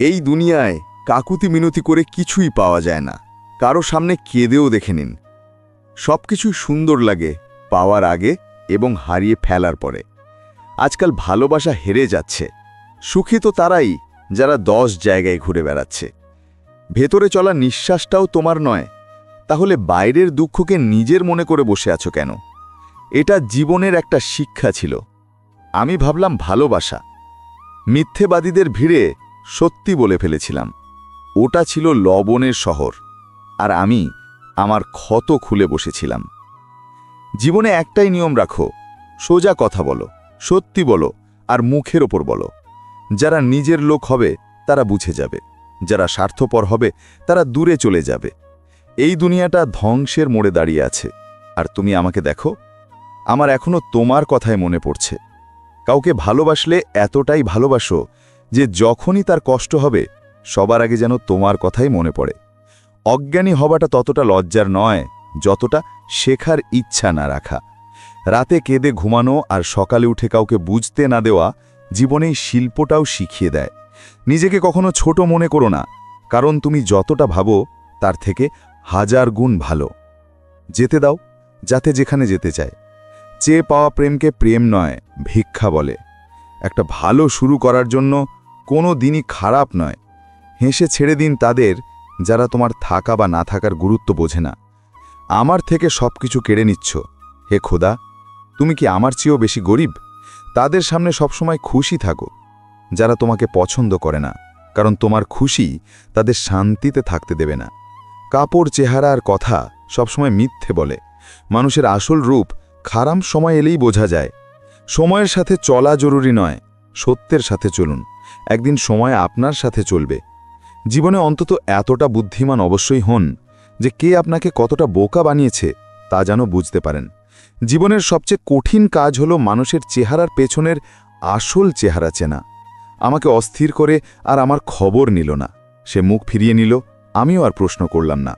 এই দুনিয়ায় কাকুতি মিনতি করে কিছুই পাওয়া যায় না। কারো সামনে কেঁদেও দেখে নিন। সবকিছুই সুন্দর লাগে পাওয়ার আগে এবং হারিয়ে ফেলার পরে। আজকাল ভালোবাসা হেরে যাচ্ছে। সুখী তো তারাই যারা 10 জায়গায় ঘুরে বেড়াচ্ছে। ভেতরে চলা নিঃশ্বাসটাও তোমার নয়, তাহলে বাইরের দুঃখকে নিজের মনে করে বসে আছো কেন? এটা জীবনের একটা শিক্ষা ছিল। আমি ভাবলাম ভালোবাসা, মিথ্যেবাদীদের ভিড়ে সত্যি বলে ফেলেছিলাম। ওটা ছিল লবণের শহর, আর আমি আমার ক্ষত খুলে বসেছিলাম। জীবনে একটাই নিয়ম রাখো, সোজা কথা বলো, সত্যি বলো, আর মুখের ওপর বলো। যারা নিজের লোক হবে তারা বুঝে যাবে, যারা স্বার্থপর হবে তারা দূরে চলে যাবে। এই দুনিয়াটা ধ্বংসের মোড়ে দাঁড়িয়ে আছে, আর তুমি আমাকে দেখো। আমার এখনো তোমার কথাই মনে পড়ছে। কাউকে ভালোবাসলে এতটাই ভালোবাসো যে যখনই তার কষ্ট হবে সবার আগে যেন তোমার কথাই মনে পড়ে। অজ্ঞানী হবাটা ততটা লজ্জার নয় যতটা শেখার ইচ্ছা না রাখা। রাতে কেঁদে ঘুমানো আর সকালে উঠে কাউকে বুঝতে না দেওয়া জীবনেই শিল্পটাও শিখিয়ে দেয়। নিজেকে কখনো ছোট মনে করো না, কারণ তুমি যতটা ভাবো তার থেকে 1000 গুণ ভালো। যেতে দাও যাতে যেখানে যেতে চায়। চেয়ে পাওয়া প্রেমকে প্রেম নয়, ভিক্ষা বলে। একটা ভালো শুরু করার জন্য কোনো দিনই খারাপ নয়। হেসে ছেড়ে দিন তাদের যারা তোমার থাকা বা না থাকার গুরুত্ব বোঝে না। আমার থেকে সব কিছু কেড়ে নিচ্ছ, হে খোদা, তুমি কি আমার চেয়েও বেশি গরিব? তাদের সামনে সবসময় খুশি থাকো যারা তোমাকে পছন্দ করে না, কারণ তোমার খুশি তাদের শান্তিতে থাকতে দেবে না। কাপড়, চেহারা আর কথা সবসময় মিথ্যে বলে। মানুষের আসল রূপ খারাপ সময় এলেই বোঝা যায়। সময়ের সাথে চলা জরুরি নয়, সত্যের সাথে চলুন। একদিন সময় আপনার সাথে চলবে। জীবনে অন্তত এতটা বুদ্ধিমান অবশ্যই হন যে কে আপনাকে কতটা বোকা বানিয়েছে তা যেন বুঝতে পারেন। জীবনের সবচেয়ে কঠিন কাজ হলো মানুষের চেহারার পেছনের আসল চেহারা চেনা। আমাকে অস্থির করে আর আমার খবর নিল না। সে মুখ ফিরিয়ে নিল, আমিও আর প্রশ্ন করলাম না।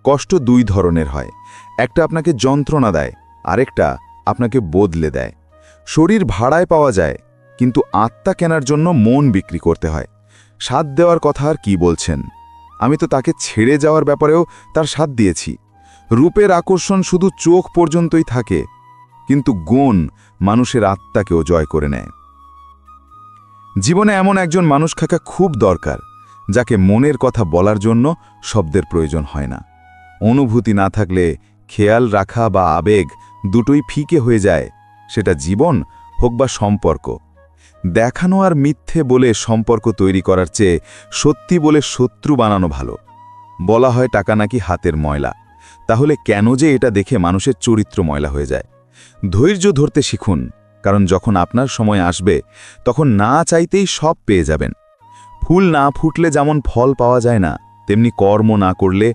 কষ্ট 2 ধরনের হয়, একটা আপনাকে যন্ত্রণা দেয়, আরেকটা আপনাকে বদলে দেয়। শরীর ভাড়ায় পাওয়া যায়, কিন্তু আত্মা কেনার জন্য মন বিক্রি করতে হয়। সাথ দেওয়ার কথা আর কি বলছেন? আমি তো তাকে ছেড়ে যাওয়ার ব্যাপারেও তার সাথ দিয়েছি। রূপের আকর্ষণ শুধু চোখ পর্যন্তই থাকে, কিন্তু গুণ মানুষের আত্মাকেও জয় করে নেয়। জীবনে এমন একজন মানুষ থাকা খুব দরকার, যাকে মনের কথা বলার জন্য শব্দের প্রয়োজন হয় না। অনুভূতি না থাকলে খেয়াল রাখা বা আবেগ দুটোই ফিকে হয়ে যায়, সেটা জীবন হোক বা সম্পর্ক। দেখানো আর মিথ্যে বলে সম্পর্ক তৈরি করার চেয়ে সত্যি বলে শত্রু বানানো ভালো। বলা হয় টাকা নাকি হাতের ময়লা, তাহলে কেন যে এটা দেখে মানুষের চরিত্র ময়লা হয়ে যায়? ধৈর্য ধরতে শিখুন, কারণ যখন আপনার সময় আসবে তখন না চাইতেই সব পেয়ে যাবেন। ফুল না ফুটলে যেমন ফল পাওয়া যায় না, তেমনি কর্ম না করলে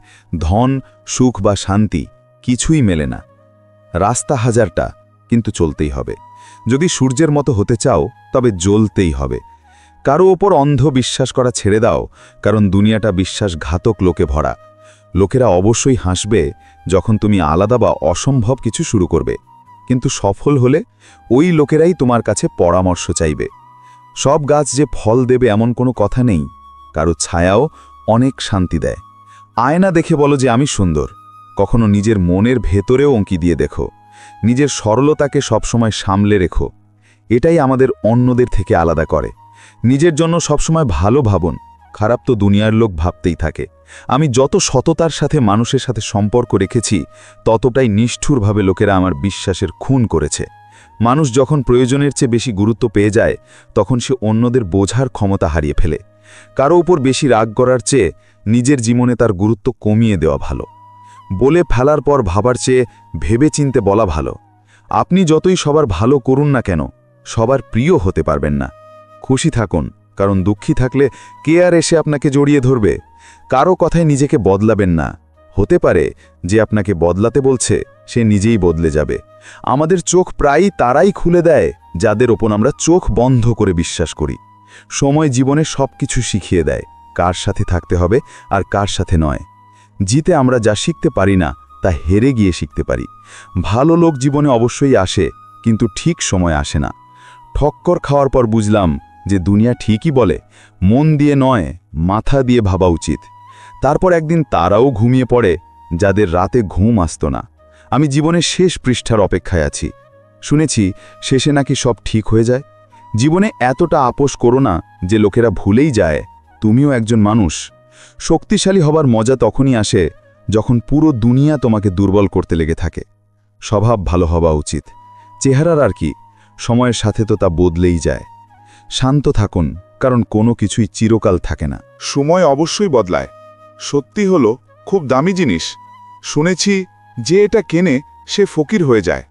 ধন, সুখ বা শান্তি কিছুই মেলে না। রাস্তা 1000টা, কিন্তু চলতেই হবে। যদি সূর্যের মতো হতে চাও তবে জ্বলতেই হবে। কারো ওপর অন্ধ বিশ্বাস করা ছেড়ে দাও, কারণ দুনিয়াটা বিশ্বাসঘাতক লোকে ভরা। লোকেরা অবশ্যই হাসবে যখন তুমি আলাদা বা অসম্ভব কিছু শুরু করবে, কিন্তু সফল হলে ওই লোকেরাই তোমার কাছে পরামর্শ চাইবে। সব গাছ যে ফল দেবে এমন কোনো কথা নেই, কারো ছায়াও অনেক শান্তি দেয়। আয়না দেখে বলো যে আমি সুন্দর, কখনো নিজের মনের ভেতরেও অঙ্কি দিয়ে দেখো। নিজের সরলতাকে সবসময় সামলে রেখো, এটাই আমাদের অন্যদের থেকে আলাদা করে। নিজের জন্য সবসময় ভালো ভাবুন, খারাপ তো দুনিয়ার লোক ভাবতেই থাকে। আমি যত সততার সাথে মানুষের সাথে সম্পর্ক রেখেছি, ততটাই নিষ্ঠুরভাবে লোকেরা আমার বিশ্বাসের খুন করেছে। মানুষ যখন প্রয়োজনের চেয়ে বেশি গুরুত্ব পেয়ে যায়, তখন সে অন্যদের বোঝার ক্ষমতা হারিয়ে ফেলে। কারো উপর বেশি রাগ করার চেয়ে নিজের জীবনে তার গুরুত্ব কমিয়ে দেওয়া ভালো। বলে ফেলার পর ভাবার চেয়ে ভেবে চিনতে বলা ভালো। আপনি যতই সবার ভালো করুন না কেন, সবার প্রিয় হতে পারবেন না। খুশি থাকুন, কারণ দুঃখী থাকলে কে আর এসে আপনাকে জড়িয়ে ধরবে? কারো কথায় নিজেকে বদলাবেন না। হতে পারে যে আপনাকে বদলাতে বলছে সে নিজেই বদলে যাবে। আমাদের চোখ প্রায়ই তারাই খুলে দেয় যাদের ওপর আমরা চোখ বন্ধ করে বিশ্বাস করি। সময় জীবনে সবকিছু শিখিয়ে দেয়, কার সাথে থাকতে হবে আর কার সাথে নয়। জিতে আমরা যা শিখতে পারি না তা হেরে গিয়ে শিখতে পারি। ভালো লোক জীবনে অবশ্যই আসে, কিন্তু ঠিক সময় আসে না। ঠক্কর খাওয়ার পর বুঝলাম যে দুনিয়া ঠিকই বলে, মন দিয়ে নয় মাথা দিয়ে ভাবা উচিত। তারপর একদিন তারাও ঘুমিয়ে পড়ে, যাদের রাতে ঘুম আসত না। আমি জীবনের শেষ পৃষ্ঠার অপেক্ষায় আছি। শুনেছি শেষে নাকি সব ঠিক হয়ে যায়। জীবনে এতটা আপোষ করো না যে লোকেরা ভুলেই যায় তুমিও একজন মানুষ। শক্তিশালী হবার মজা তখনই আসে যখন পুরো দুনিয়া তোমাকে দুর্বল করতে লেগে থাকে। স্বভাব ভালো হওয়া উচিত, চেহারার আর কি, সময়ের সাথে তো তা বদলেই যায়। শান্ত থাকুন, কারণ কোনো কিছুই চিরকাল থাকে না। সময় অবশ্যই বদলায়। সত্যি হলো খুব দামি জিনিস। শুনেছি যে এটা কেনে সে ফকির হয়ে যায়।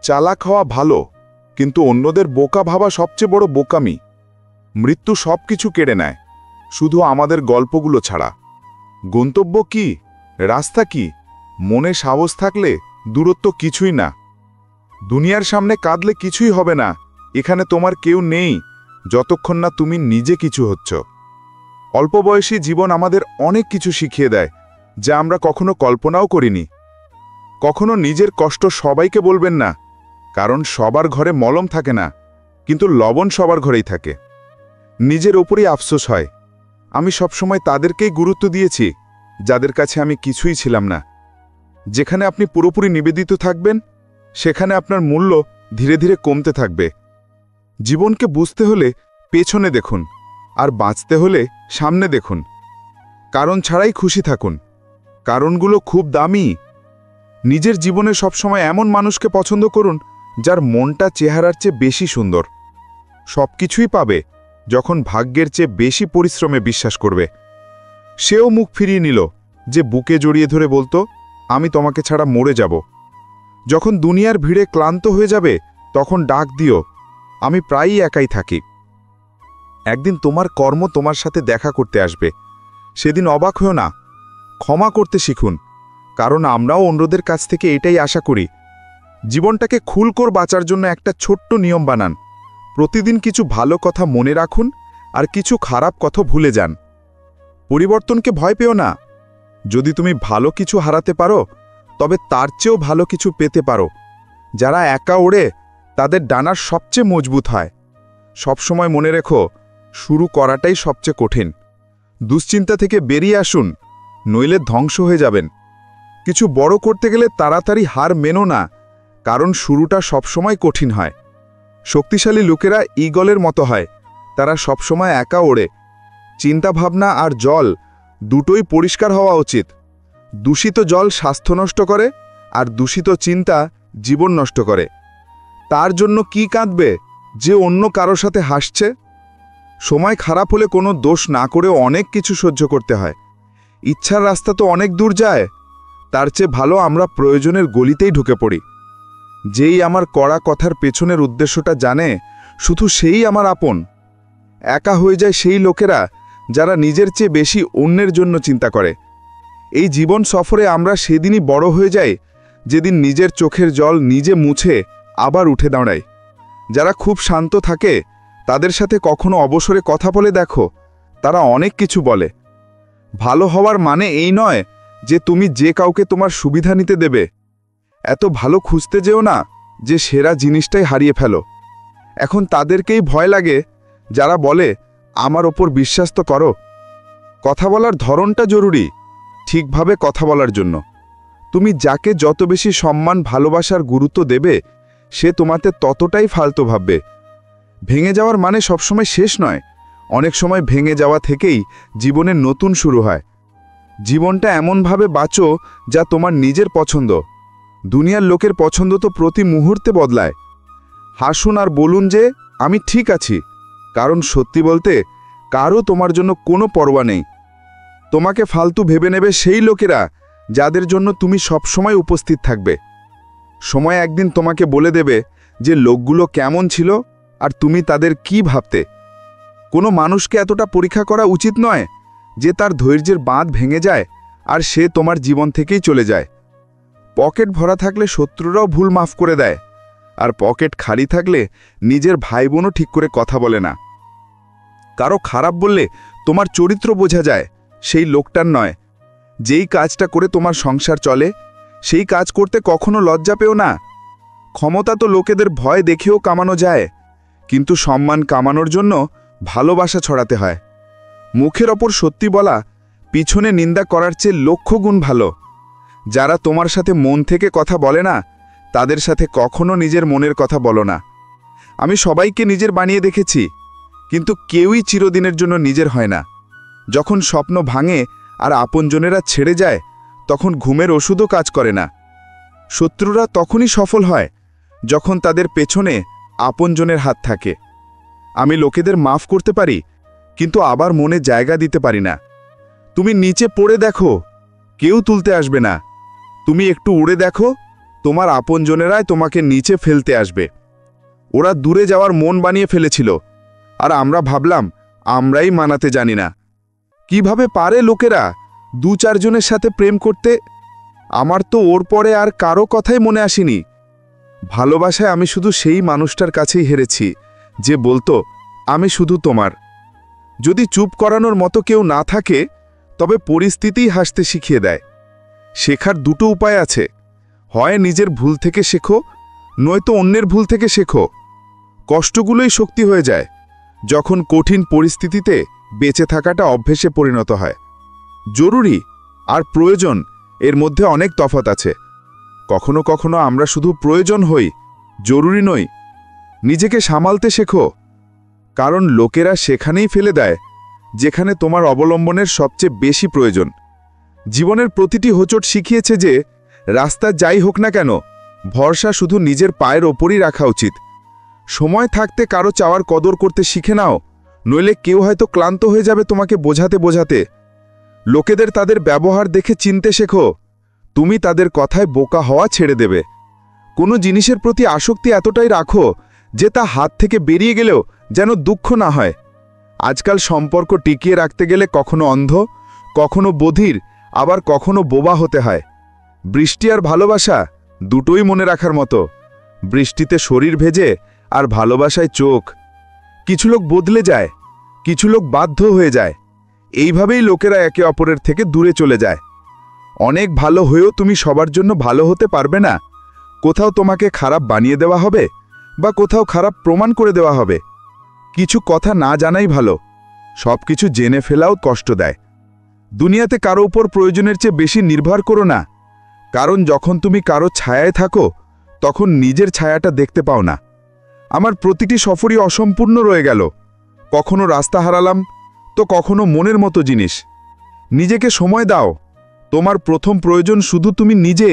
চালাক হওয়া ভালো, কিন্তু অন্যদের বোকা ভাবা সবচেয়ে বড় বোকামি। মৃত্যু সব কিছু কেড়ে নেয়, শুধু আমাদের গল্পগুলো ছাড়া। গন্তব্য কি, রাস্তা কি, মনে সাহস থাকলে দূরত্ব কিছুই না। দুনিয়ার সামনে কাঁদলে কিছুই হবে না। এখানে তোমার কেউ নেই যতক্ষণ না তুমি নিজে কিছু হচ্ছ। অল্প বয়সী জীবন আমাদের অনেক কিছু শিখিয়ে দেয় যা আমরা কখনো কল্পনাও করিনি। কখনো নিজের কষ্ট সবাইকে বলবেন না, কারণ সবার ঘরে মলম থাকে না, কিন্তু লবণ সবার ঘরেই থাকে। নিজের ওপরই আফসোস হয়। আমি সবসময় তাদেরকেই গুরুত্ব দিয়েছি যাদের কাছে আমি কিছুই ছিলাম না। যেখানে আপনি পুরোপুরি নিবেদিত থাকবেন, সেখানে আপনার মূল্য ধীরে ধীরে কমতে থাকবে। জীবনকে বুঝতে হলে পেছনে দেখুন, আর বাঁচতে হলে সামনে দেখুন। কারণ ছাড়াই খুশি থাকুন, কারণগুলো খুব দামি। নিজের জীবনে সবসময় এমন মানুষকে পছন্দ করুন যার মনটা চেহারার চেয়ে বেশি সুন্দর। সবকিছুই পাবে যখন ভাগ্যের চেয়ে বেশি পরিশ্রমে বিশ্বাস করবে। সেও মুখ ফিরিয়ে নিল যে বুকে জড়িয়ে ধরে বলতো, আমি তোমাকে ছাড়া মরে যাব। যখন দুনিয়ার ভিড়ে ক্লান্ত হয়ে যাবে তখন ডাক দিও, আমি প্রায়ই একাই থাকি। একদিন তোমার কর্ম তোমার সাথে দেখা করতে আসবে। সেদিন অবাক হও না, ক্ষমা করতে শিখুন, কারণ আমরাও অন্যদের কাছ থেকে এটাই আশা করি। জীবনটাকে খুলকর বাঁচার জন্য একটা ছোট্ট নিয়ম বানান। প্রতিদিন কিছু ভালো কথা মনে রাখুন আর কিছু খারাপ কথা ভুলে যান। পরিবর্তনকে ভয় পেও না। যদি তুমি ভালো কিছু হারাতে পারো, তবে তার চেয়েও ভালো কিছু পেতে পারো। যারা একা ওড়ে তাদের ডানার সবচেয়ে মজবুত হয়। সবসময় মনে রেখো, শুরু করাটাই সবচেয়ে কঠিন। দুশ্চিন্তা থেকে বেরিয়ে আসুন, নইলে ধ্বংস হয়ে যাবেন। কিছু বড় করতে গেলে তাড়াতাড়ি হার মেনো না, কারণ শুরুটা সবসময় কঠিন হয়। শক্তিশালী লোকেরা ঈগলের মতো হয়, তারা সবসময় একা ওড়ে। চিন্তাভাবনা আর জল দুটোই পরিষ্কার হওয়া উচিত। দূষিত জল স্বাস্থ্য নষ্ট করে, আর দূষিত চিন্তা জীবন নষ্ট করে। তার জন্য কি কাঁদবে যে অন্য কারো সাথে হাসছে? সময় খারাপ হলে কোনো দোষ না করেও অনেক কিছু সহ্য করতে হয়। ইচ্ছার রাস্তা তো অনেক দূর যায়, তার চেয়ে ভালো আমরা প্রয়োজনের গলিতেই ঢুকে পড়ি। যেই আমার কড়া কথার পেছনের উদ্দেশ্যটা জানে, শুধু সেই আমার আপন। একা হয়ে যায় সেই লোকেরা যারা নিজের চেয়ে বেশি অন্যের জন্য চিন্তা করে। এই জীবন সফরে আমরা সেদিনই বড় হয়ে যাই যেদিন নিজের চোখের জল নিজে মুছে আবার উঠে দাঁড়ায়। যারা খুব শান্ত থাকে তাদের সাথে কখনো অবসরে কথা বলে দেখো, তারা অনেক কিছু বলে। ভালো হওয়ার মানে এই নয় যে তুমি যে কাউকে তোমার সুবিধা নিতে দেবে। এত ভালো খুঁজতে যেও না যে সেরা জিনিসটাই হারিয়ে ফেলো। এখন তাদেরকেই ভয় লাগে যারা বলে, আমার ওপর বিশ্বাস তো করো। কথা বলার ধরনটা জরুরি, ঠিকভাবে কথা বলার জন্য। তুমি যাকে যত বেশি সম্মান ভালোবাসার গুরুত্ব দেবে, সে তোমাতে ততটাই ফালতু ভাববে। ভেঙে যাওয়ার মানে সবসময় শেষ নয়, অনেক সময় ভেঙে যাওয়া থেকেই জীবনের নতুন শুরু হয়। জীবনটা এমনভাবে বাঁচো যা তোমার নিজের পছন্দ। দুনিয়ার লোকের পছন্দ তো প্রতি মুহূর্তে বদলায়। হাসুন আর বলুন যে আমি ঠিক আছি, কারণ সত্যি বলতে কারও তোমার জন্য কোনো পরোয়া নেই। তোমাকে ফালতু ভেবে নেবে সেই লোকেরা যাদের জন্য তুমি সবসময় উপস্থিত থাকবে। সময় একদিন তোমাকে বলে দেবে যে লোকগুলো কেমন ছিল আর তুমি তাদের কি ভাবতে। কোনো মানুষকে এতটা পরীক্ষা করা উচিত নয় যে তার ধৈর্যের বাঁধ ভেঙে যায় আর সে তোমার জীবন থেকেই চলে যায়। পকেট ভরা থাকলে শত্রুরাও ভুল মাফ করে দেয়, আর পকেট খালি থাকলে নিজের ভাই বোনও ঠিক করে কথা বলে না। কারো খারাপ বললে তোমার চরিত্র বোঝা যায়, সেই লোকটার নয়। যেই কাজটা করে তোমার সংসার চলে, সেই কাজ করতে কখনো লজ্জা পেও না। ক্ষমতা তো লোকেদের ভয় দেখেও কামানো যায়, কিন্তু সম্মান কামানোর জন্য ভালোবাসা ছড়াতে হয়। মুখের ওপর সত্যি বলা পিছনে নিন্দা করার চেয়ে লক্ষ গুণ ভালো। যারা তোমার সাথে মন থেকে কথা বলে না, তাদের সাথে কখনো নিজের মনের কথা বলো না। আমি সবাইকে নিজের বানিয়ে দেখেছি, কিন্তু কেউই চিরদিনের জন্য নিজের হয় না। যখন স্বপ্ন ভাঙে আর আপনজনেরা ছেড়ে যায়, তখন ঘুমের ওষুধও কাজ করে না। শত্রুরা তখনই সফল হয় যখন তাদের পেছনে আপনজনের হাত থাকে। আমি লোকেদের মাফ করতে পারি, কিন্তু আবার মনে জায়গা দিতে পারি না। তুমি নিচে পড়ে দেখো, কেউ তুলতে আসবে না। তুমি একটু উড়ে দেখো, তোমার আপনজনেরাই তোমাকে নিচে ফেলতে আসবে। ওরা দূরে যাওয়ার মন বানিয়ে ফেলেছিল, আর আমরা ভাবলাম আমরাই মানাতে জানি না। কিভাবে পারে লোকেরা 2-4 জনের সাথে প্রেম করতে? আমার তো ওর পরে আর কারো কথাই মনে আসেনি। ভালোবাসায় আমি শুধু সেই মানুষটার কাছেই হেরেছি যে বলতো, আমি শুধু তোমার। যদি চুপ করানোর মতো কেউ না থাকে, তবে পরিস্থিতিই হাসতে শিখিয়ে দেয়। শেখার দুটো উপায় আছে, হয় নিজের ভুল থেকে শেখো, নয়তো অন্যের ভুল থেকে শেখো। কষ্টগুলোই শক্তি হয়ে যায় যখন কঠিন পরিস্থিতিতে বেঁচে থাকাটা অভ্যেসে পরিণত হয়। জরুরি আর প্রয়োজন এর মধ্যে অনেক তফাৎ আছে। কখনো কখনো আমরা শুধু প্রয়োজন হই, জরুরি নই। নিজেকে সামালতে শেখো, কারণ লোকেরা সেখানেই ফেলে দেয় যেখানে তোমার অবলম্বনের সবচেয়ে বেশি প্রয়োজন। জীবনের প্রতিটি হোঁচট শিখিয়েছে যে রাস্তা যাই হোক না কেন, ভরসা শুধু নিজের পায়ের ওপরই রাখা উচিত। সময় থাকতে কারো চাওয়ার কদর করতে শিখে নাও, নইলে কেউ হয়তো ক্লান্ত হয়ে যাবে তোমাকে বোঝাতে বোঝাতে। লোকেদের তাদের ব্যবহার দেখে চিনতে শেখো, তুমি তাদের কথায় বোকা হওয়া ছেড়ে দেবে। কোনো জিনিসের প্রতি আসক্তি এতটাই রাখো যে তা হাত থেকে বেরিয়ে গেলেও যেন দুঃখ না হয়। আজকাল সম্পর্ক টিকিয়ে রাখতে গেলে কখনো অন্ধ, কখনো বধির, আবার কখনো বোবা হতে হয়। বৃষ্টি আর ভালোবাসা দুটোই মনে রাখার মতো। বৃষ্টিতে শরীর ভেজে আর ভালোবাসায় চোখ। কিছু লোক বদলে যায়, কিছু লোক বাধ্য হয়ে যায়। এইভাবেই লোকেরা একে অপরের থেকে দূরে চলে যায়। অনেক ভালো হয়েও তুমি সবার জন্য ভালো হতে পারবে না। কোথাও তোমাকে খারাপ বানিয়ে দেওয়া হবে, বা কোথাও খারাপ প্রমাণ করে দেওয়া হবে। কিছু কথা না জানাই ভালো, সব কিছু জেনে ফেলাও কষ্ট দেয়। দুনিয়াতে কারো উপর প্রয়োজনের চেয়ে বেশি নির্ভর করো না, কারণ যখন তুমি কারো ছায়ায় থাকো তখন নিজের ছায়াটা দেখতে পাও না। আমার প্রতিটি সফরই অসম্পূর্ণ রয়ে গেল। কখনো রাস্তা হারালাম, তো কখনো মনের মতো জিনিস। নিজেকে সময় দাও, তোমার প্রথম প্রয়োজন শুধু তুমি নিজে।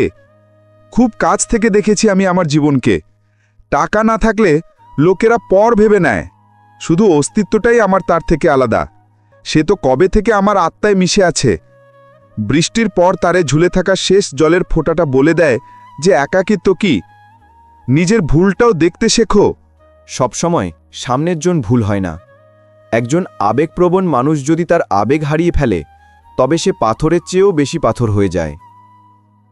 খুব কাছ থেকে দেখেছি আমি আমার জীবনকে। টাকা না থাকলে লোকেরা পর ভেবে নেয়, শুধু অস্তিত্বটাই আমার তার থেকে আলাদা। সে তো কবে থেকে আমার আত্মায় মিশে আছে। বৃষ্টির পর তারে ঝুলে থাকা শেষ জলের ফোঁটাটা বলে দেয় যে একাকিত্ব কি। নিজের ভুলটাও দেখতে শেখো। সবসময় সামনের জন ভুল হয় না। একজন আবেগপ্রবণ মানুষ যদি তার আবেগ হারিয়ে ফেলে, তবে সে পাথরের চেয়েও বেশি পাথর হয়ে যায়।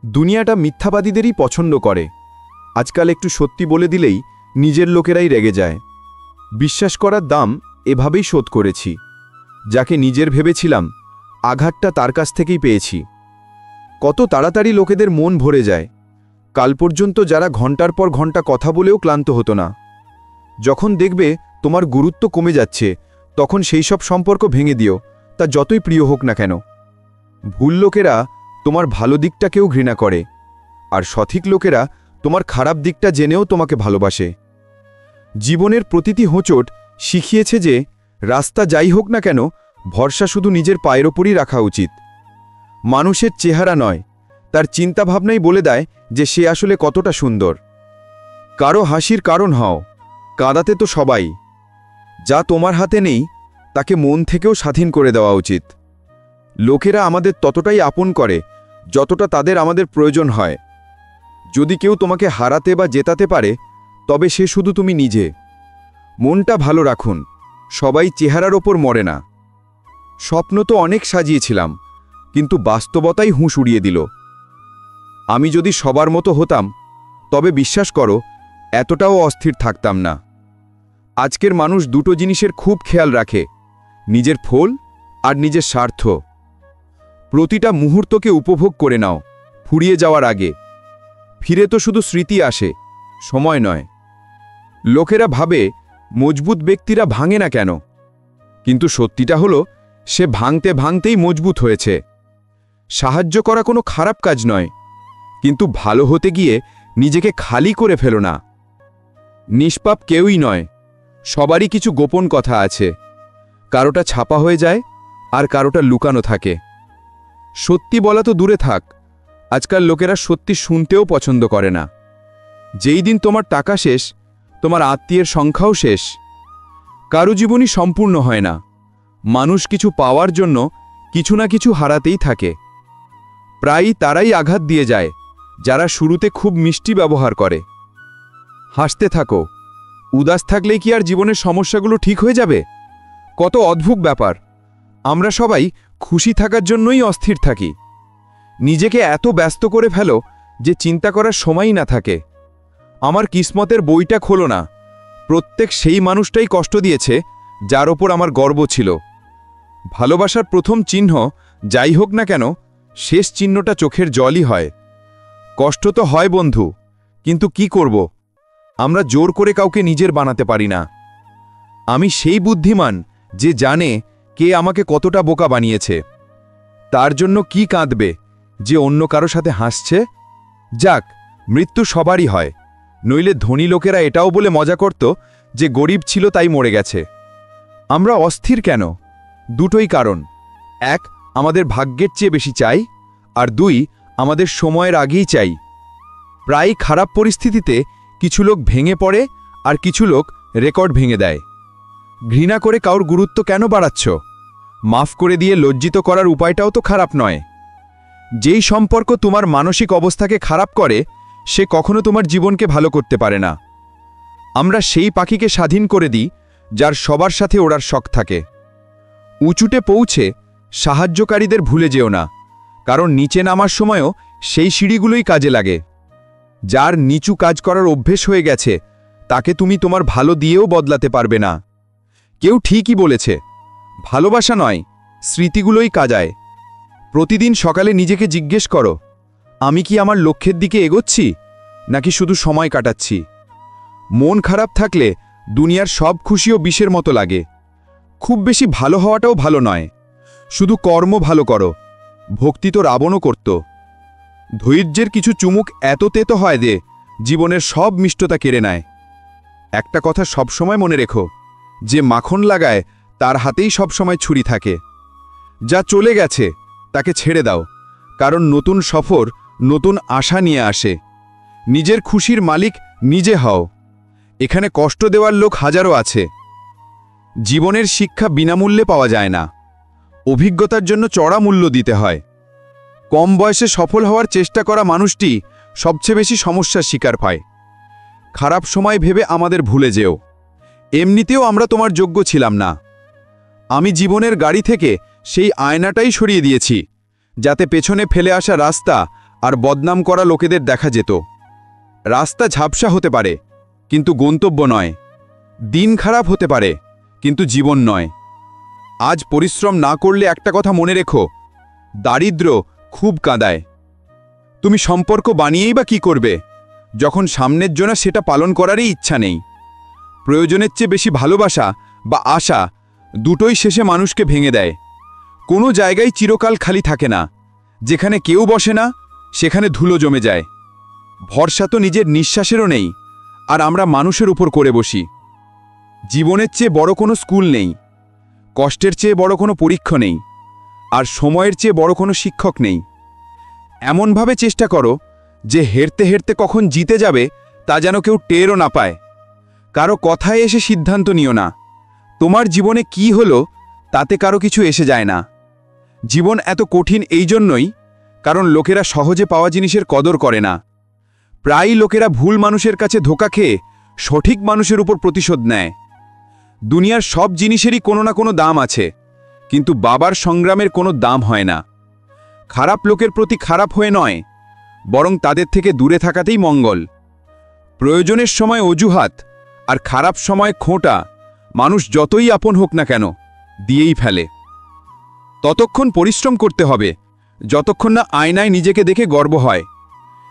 দুনিয়াটা মিথ্যাবাদীদেরই পছন্দ করে। আজকাল একটু সত্যি বলে দিলেই নিজের লোকেরাই রেগে যায়। বিশ্বাস করার দাম এভাবেই শোধ করেছি। যাকে নিজের ভেবেছিলাম, আঘাতটা তার কাছ থেকেই পেয়েছি। কত তাড়াতাড়ি লোকেদের মন ভরে যায়। কাল পর্যন্ত যারা ঘন্টার পর ঘন্টা কথা বলেও ক্লান্ত হতো না, যখন দেখবে তোমার গুরুত্ব কমে যাচ্ছে, তখন সেই সব সম্পর্ক ভেঙে দিও, তা যতই প্রিয় হোক না কেন। ভুল লোকেরা তোমার ভালো দিকটাকেও ঘৃণা করে, আর সঠিক লোকেরা তোমার খারাপ দিকটা জেনেও তোমাকে ভালোবাসে। জীবনের প্রতিটি হোঁচট শিখিয়েছে যে রাস্তা যাই হোক না কেন, ভরসা শুধু নিজের পায়ের ওপরই রাখা উচিত। মানুষের চেহারা নয়, তার চিন্তাভাবনাই বলে দেয় যে সে আসলে কতটা সুন্দর। কারো হাসির কারণ হও, কাঁদাতে তো সবাই। যা তোমার হাতে নেই তাকে মন থেকেও স্বাধীন করে দেওয়া উচিত। লোকেরা আমাদের ততটাই আপন করে যতটা তাদের আমাদের প্রয়োজন হয়। যদি কেউ তোমাকে হারাতে বা জেতাতে পারে, তবে সে শুধু তুমি নিজে। মনটা ভালো রাখুন, সবাই চেহারার ওপর মরে না। স্বপ্ন তো অনেক সাজিয়েছিলাম, কিন্তু বাস্তবতাই হুঁশ উড়িয়ে দিল। আমি যদি সবার মতো হতাম, তবে বিশ্বাস করো এতটাও অস্থির থাকতাম না। আজকের মানুষ দুটো জিনিসের খুব খেয়াল রাখে, নিজের ফল আর নিজের স্বার্থ। প্রতিটা মুহূর্তকে উপভোগ করে নাও, ফুরিয়ে যাওয়ার আগে। ফিরে তো শুধু স্মৃতি আসে, সময় নয়। লোকেরা ভাবে মজবুত ব্যক্তিরা ভাঙে না কেন, কিন্তু সত্যিটা হলো সে ভাঙতে ভাঙতেই মজবুত হয়েছে। সাহায্য করা কোনো খারাপ কাজ নয়, কিন্তু ভালো হতে গিয়ে নিজেকে খালি করে ফেলো না। নিষ্পাপ কেউই নয়, সবারই কিছু গোপন কথা আছে। কারোটা ছাপা হয়ে যায় আর কারোটা লুকানো থাকে। সত্যি বলা তো দূরে থাক, আজকাল লোকেরা সত্যি শুনতেও পছন্দ করে না। যেই দিন তোমার টাকা শেষ, তোমার আত্মীয়ের সংখ্যাও শেষ। কারো জীবনই সম্পূর্ণ হয় না। মানুষ কিছু পাওয়ার জন্য কিছু না কিছু হারাতেই থাকে। প্রায়ই তারাই আঘাত দিয়ে যায় যারা শুরুতে খুব মিষ্টি ব্যবহার করে। হাসতে থাকো, উদাস থাকলেই কি আর জীবনের সমস্যাগুলো ঠিক হয়ে যাবে? কত অদ্ভুত ব্যাপার! আমরা সবাই খুশি থাকার জন্যই অস্থির থাকি। নিজেকে এত ব্যস্ত করে ফেলো যে চিন্তা করার সময়ই না থাকে। আমার কিসমতের বইটা খোলো না। প্রত্যেক সেই মানুষটাই কষ্ট দিয়েছে যার ওপর আমার গর্ব ছিল। ভালোবাসার প্রথম চিহ্ন যাই হোক না কেন, শেষ চিহ্নটা চোখের জলই হয়। কষ্ট তো হয় বন্ধু, কিন্তু কি করব? আমরা জোর করে কাউকে নিজের বানাতে পারি না। আমি সেই বুদ্ধিমান যে জানে কে আমাকে কতটা বোকা বানিয়েছে। তার জন্য কি কাঁদবে যে অন্য কারো সাথে হাসছে? যাক, মৃত্যু সবারই হয়, নইলে ধনী লোকেরা এটাও বলে মজা করত যে গরিব ছিল তাই মরে গেছে। আমরা অস্থির কেন? দুটোই কারণ। এক, আমাদের ভাগ্যের চেয়ে বেশি চাই, আর দুই, আমাদের সময়ের আগেই চাই। প্রায় খারাপ পরিস্থিতিতে কিছু লোক ভেঙে পড়ে আর কিছু লোক রেকর্ড ভেঙে দেয়। ঘৃণা করে কারোর গুরুত্ব কেন বাড়াচ্ছ? মাফ করে দিয়ে লজ্জিত করার উপায়টাও তো খারাপ নয়। যেই সম্পর্ক তোমার মানসিক অবস্থাকে খারাপ করে সে কখনো তোমার জীবনকে ভালো করতে পারে না। আমরা সেই পাখিকে স্বাধীন করে দিই যার সবার সাথে ওড়ার শখ থাকে। উঁচুতে পৌঁছে সাহায্যকারীদের ভুলে যেও না, কারণ নিচে নামার সময়ও সেই সিঁড়িগুলোই কাজে লাগে। যার নিচু কাজ করার অভ্যেস হয়ে গেছে তাকে তুমি তোমার ভালো দিয়েও বদলাতে পারবে না। কেউ ঠিকই বলেছে, ভালোবাসা নয়, স্মৃতিগুলোই কাজায়। প্রতিদিন সকালে নিজেকে জিজ্ঞেস করো, আমি কি আমার লক্ষ্যের দিকে এগোচ্ছি নাকি শুধু সময় কাটাচ্ছি? মন খারাপ থাকলে দুনিয়ার সব খুশিও বিষের মতো লাগে। খুব বেশি ভালো হওয়াটাও ভালো নয়, শুধু কর্ম ভালো করো। ভক্তি তো রাবণও করত। ধৈর্যের কিছু চুমুক এত তেতো হয় যে জীবনের সব মিষ্টতা কেড়ে নেয়। একটা কথা সবসময় মনে রেখো, যে মাখন লাগায় তার হাতেই সবসময় ছুরি থাকে। যা চলে গেছে তাকে ছেড়ে দাও, কারণ নতুন সফর নতুন আশা নিয়ে আসে। নিজের খুশির মালিক নিজে হও। এখানে কষ্ট দেওয়ার লোক হাজারো আছে। জীবনের শিক্ষা বিনামূল্যে পাওয়া যায় না, অভিজ্ঞতার জন্য চড়া মূল্য দিতে হয়। কম বয়সে সফল হওয়ার চেষ্টা করা মানুষটি সবচেয়ে বেশি সমস্যার শিকার পায়। খারাপ সময় ভেবে আমাদের ভুলে যেও, এমনিতেও আমরা তোমার যোগ্য ছিলাম না। আমি জীবনের গাড়ি থেকে সেই আয়নাটাই সরিয়ে দিয়েছি, যাতে পেছনে ফেলে আসা রাস্তা আর বদনাম করা লোকেদের দেখা যেত। রাস্তা ঝাপসা হতে পারে, কিন্তু গন্তব্য নয়। দিন খারাপ হতে পারে, কিন্তু জীবন নয়। আজ পরিশ্রম না করলে একটা কথা মনে রেখো, দারিদ্র্য খুব কাঁদায়। তুমি সম্পর্ক বানিয়েই বা কি করবে যখন সামনের জন্য সেটা পালন করারই ইচ্ছা নেই? প্রয়োজনের চেয়ে বেশি ভালোবাসা বা আশা দুটোই শেষে মানুষকে ভেঙে দেয়। কোনো জায়গায় চিরকাল খালি থাকে না। যেখানে কেউ বসে না সেখানে ধুলো জমে যায়। ভরসা তো নিজের নিঃশ্বাসেরও নেই, আর আমরা মানুষের উপর করে বসি। জীবনের চেয়ে বড় কোনো স্কুল নেই, কষ্টের চেয়ে বড় কোনো পরীক্ষা নেই, আর সময়ের চেয়ে বড় কোনো শিক্ষক নেই। এমনভাবে চেষ্টা করো যে হেরতে হেরতে কখন জিতে যাবে তা যেন কেউ টেরও না পায়। কারো কথায় এসে সিদ্ধান্ত নিও না। তোমার জীবনে কি হলো তাতে কারো কিছু এসে যায় না। জীবন এত কঠিন এই জন্যই কারণ লোকেরা সহজে পাওয়া জিনিসের কদর করে না। প্রায়ই লোকেরা ভুল মানুষের কাছে ধোঁকা খেয়ে সঠিক মানুষের উপর প্রতিশোধ নেয়। দুনিয়ার সব জিনিসেরই কোনো না কোনো দাম আছে, কিন্তু বাবার সংগ্রামের কোনো দাম হয় না। খারাপ লোকের প্রতি খারাপ হয়ে নয়, বরং তাদের থেকে দূরে থাকাতেই মঙ্গল। প্রয়োজনের সময় অজুহাত আর খারাপ সময় খোঁটা মানুষ যতই আপন হোক না কেন দিয়েই ফেলে। ততক্ষণ পরিশ্রম করতে হবে যতক্ষণ না আয়নায় নিজেকে দেখে গর্ব হয়।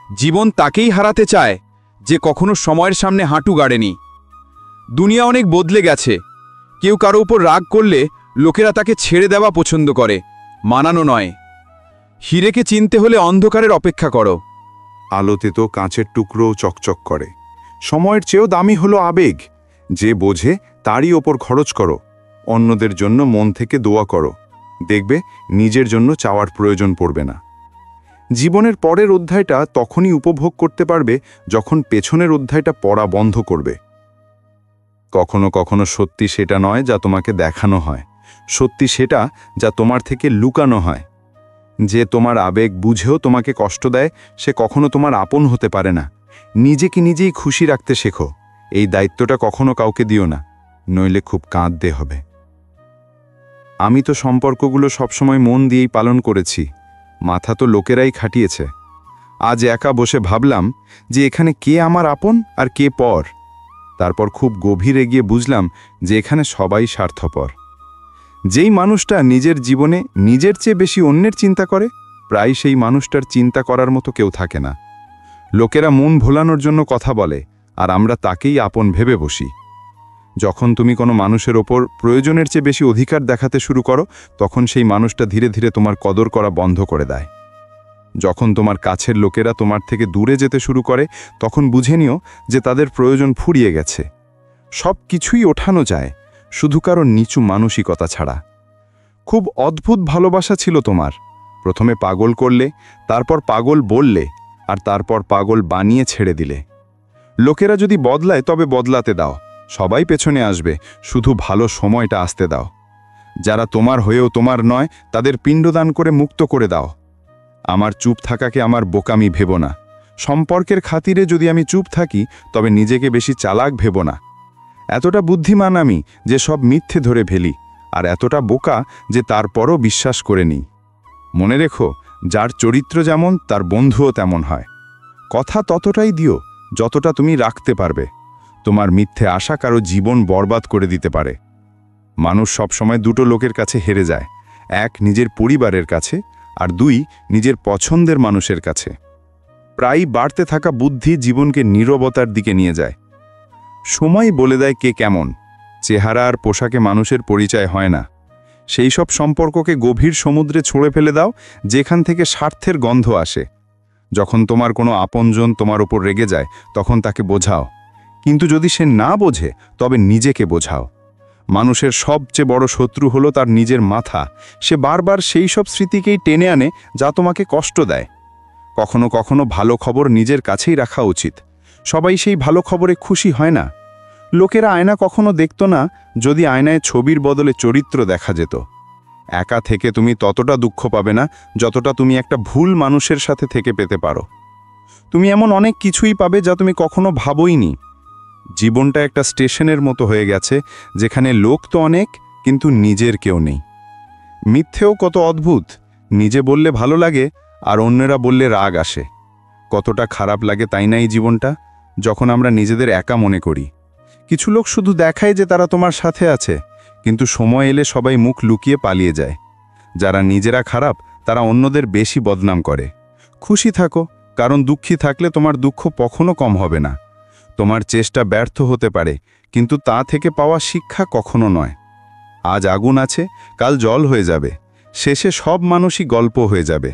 জীবন তাকেই হারাতে চায় যে কখনো সময়ের সামনে হাঁটু গাড়েনি। দুনিয়া অনেক বদলে গেছে। কেউ কারো উপর রাগ করলে লোকেরা তাকে ছেড়ে দেওয়া পছন্দ করে, মানানো নয়। হীরেকে চিনতে হলে অন্ধকারের অপেক্ষা করো। আলোতে তো কাঁচের টুকরোও চকচক করে। সময়ের চেয়েও দামি হলো আবেগ। যে বোঝে তারই ওপর খরচ করো। অন্যদের জন্য মন থেকে দোয়া করো, দেখবে নিজের জন্য চাওয়ার প্রয়োজন পড়বে না। জীবনের পরের অধ্যায়টা তখনই উপভোগ করতে পারবে যখন পেছনের অধ্যায়টা পড়া বন্ধ করবে। কখনো কখনো সত্যি সেটা নয় যা তোমাকে দেখানো হয়, সত্যি সেটা যা তোমার থেকে লুকানো হয়। যে তোমার আবেগ বুঝেও তোমাকে কষ্ট দেয় সে কখনো তোমার আপন হতে পারে না। নিজেকে নিজেই খুশি রাখতে শেখো। এই দায়িত্বটা কখনো কাউকে দিও না, নইলে খুব কাঁদতে হবে। আমি তো সম্পর্কগুলো সবসময় মন দিয়েই পালন করেছি, মাথা তো লোকেরাই খাটিয়েছে। আজ একা বসে ভাবলাম যে এখানে কে আমার আপন আর কে পর। তারপর খুব গভীরে গিয়ে বুঝলাম যে এখানে সবাই স্বার্থপর। যেই মানুষটা নিজের জীবনে নিজের চেয়ে বেশি অন্যের চিন্তা করে, প্রায় সেই মানুষটার চিন্তা করার মতো কেউ থাকে না। লোকেরা মন ভোলানোর জন্য কথা বলে, আর আমরা তাকেই আপন ভেবে বসি। যখন তুমি কোনো মানুষের ওপর প্রয়োজনের চেয়ে বেশি অধিকার দেখাতে শুরু করো, তখন সেই মানুষটা ধীরে ধীরে তোমার কদর করা বন্ধ করে দেয়। যখন তোমার কাছের লোকেরা তোমার থেকে দূরে যেতে শুরু করে, তখন বুঝে নিও যে তাদের প্রয়োজন ফুরিয়ে গেছে। সব কিছুই ওঠানো যায়, শুধু কারো নিচু মানসিকতা ছাড়া। খুব অদ্ভুত ভালোবাসা ছিল তোমার। প্রথমে পাগল করলে, তারপর পাগল বললে, আর তারপর পাগল বানিয়ে ছেড়ে দিলে। লোকেরা যদি বদলায় তবে বদলাতে দাও, সবাই পেছনে আসবে, শুধু ভালো সময়টা আসতে দাও। যারা তোমার হয়েও তোমার নয়, তাদের পিণ্ডদান করে মুক্ত করে দাও। আমার চুপ থাকাকে আমার বোকামি ভেবো না। সম্পর্কের খাতিরে যদি আমি চুপ থাকি, তবে নিজেকে বেশি চালাক ভেবো না। এতটা বুদ্ধিমান আমি যে সব মিথ্যে ধরে ফেলি, আর এতটা বোকা যে তারপরও বিশ্বাস করে নিই। মনে রেখো, যার চরিত্র যেমন তার বন্ধুও তেমন হয়। কথা ততটাই দিও যতটা তুমি রাখতে পারবে। তোমার মিথ্যে আশা কারো জীবন বরবাদ করে দিতে পারে। মানুষ সবসময় দুটো লোকের কাছে হেরে যায়, এক নিজের পরিবারের কাছে, আর দুই নিজের পছন্দের মানুষের কাছে। প্রায়ই বাড়তে থাকা বুদ্ধি জীবনকে নীরবতার দিকে নিয়ে যায়। সময় বলে দেয় কে কেমন। চেহারা আর পোশাকে মানুষের পরিচয় হয় না। সেই সব সম্পর্ককে গভীর সমুদ্রে ছুঁড়ে ফেলে দাও যেখান থেকে স্বার্থের গন্ধ আসে। যখন তোমার কোনো আপনজন তোমার ওপর রেগে যায়, তখন তাকে বোঝাও, কিন্তু যদি সে না বোঝে তবে নিজেকে বোঝাও। মানুষের সবচেয়ে বড় শত্রু হলো তার নিজের মাথা। সে বারবার সেই সব স্মৃতিকেই টেনে আনে যা তোমাকে কষ্ট দেয়। কখনো কখনো ভালো খবর নিজের কাছেই রাখা উচিত। সবাই সেই ভালো খবরে খুশি হয় না। লোকেরা আয়না কখনো দেখত না যদি আয়নায় ছবির বদলে চরিত্র দেখা যেত। একা থেকে তুমি ততটা দুঃখ পাবে না যতটা তুমি একটা ভুল মানুষের সাথে থেকে পেতে পারো। তুমি এমন অনেক কিছুই পাবে যা তুমি কখনো ভাবোইনি। জীবনটা একটা স্টেশনের মতো হয়ে গেছে, যেখানে লোক তো অনেক, কিন্তু নিজের কেউ নেই। মিথ্যেও কত অদ্ভুত। নিজে বললে ভালো লাগে, আর অন্যেরা বললে রাগ আসে। কতটা খারাপ লাগে তাই না এই জীবনটা, যখন আমরা নিজেদের একা মনে করি। কিছু লোক শুধু দেখায় যে তারা তোমার সাথে আছে, কিন্তু সময় এলে সবাই মুখ লুকিয়ে পালিয়ে যায়। যারা নিজেরা খারাপ তারা অন্যদের বেশি বদনাম করে। খুশি থাকো, কারণ দুঃখী থাকলে তোমার দুঃখ কখনো কম হবে না। তোমার চেষ্টা ব্যর্থ হতে পারে, কিন্তু তা থেকে পাওয়া শিক্ষা কখনো নয়। আজ আগুন আছে, কাল জল হয়ে যাবে, শেষে সব মানুষই গল্প হয়ে যাবে।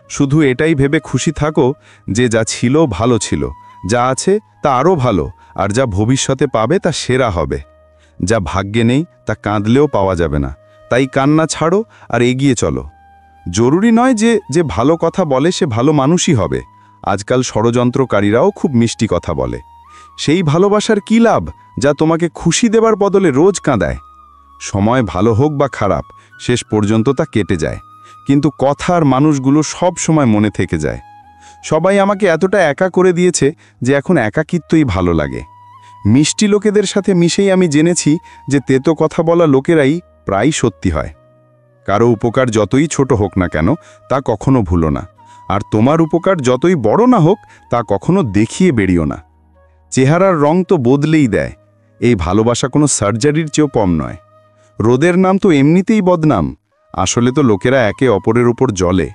শুধু এটাই ভেবে খুশি থাকো যে যা ছিল ভালো ছিল, যা আছে তা আরও ভালো, আর যা ভবিষ্যতে পাবে তা সেরা হবে। যা ভাগ্যে নেই তা কাঁদলেও পাওয়া যাবে না, তাই কান্না ছাড়ো আর এগিয়ে চলো। জরুরি নয় যে ভালো কথা বলে সে ভালো মানুষই হবে। আজকাল ষড়যন্ত্রকারীরাও খুব মিষ্টি কথা বলে। সেই ভালোবাসার কী লাভ যা তোমাকে খুশি দেবার বদলে রোজ কাঁদায়? সময় ভালো হোক বা খারাপ, শেষ পর্যন্ত তা কেটে যায়, কিন্তু কথার মানুষগুলো সব সময় মনে থেকে যায়। সবাই আমাকে এতটা একা করে দিয়েছে যে এখন একাকিত্বই ভালো লাগে। মিষ্টি লোকেদের সাথে মিশেই আমি জেনেছি যে তেতো কথা বলা লোকেরাই প্রায় সত্যি হয়। কারো উপকার যতই ছোট হোক না কেন তা কখনো ভুলো না, আর তোমার উপকার যতই বড় না হোক তা কখনো দেখিয়ে বেরিও না। চেহারার রং তো বদলেই দেয়, এই ভালোবাসা কোনো সার্জারির চেয়েও কম নয়। রোদের নাম তো এমনিতেই বদনাম, আসলে তো লোকেরা একে অপরের উপর জ্বলে।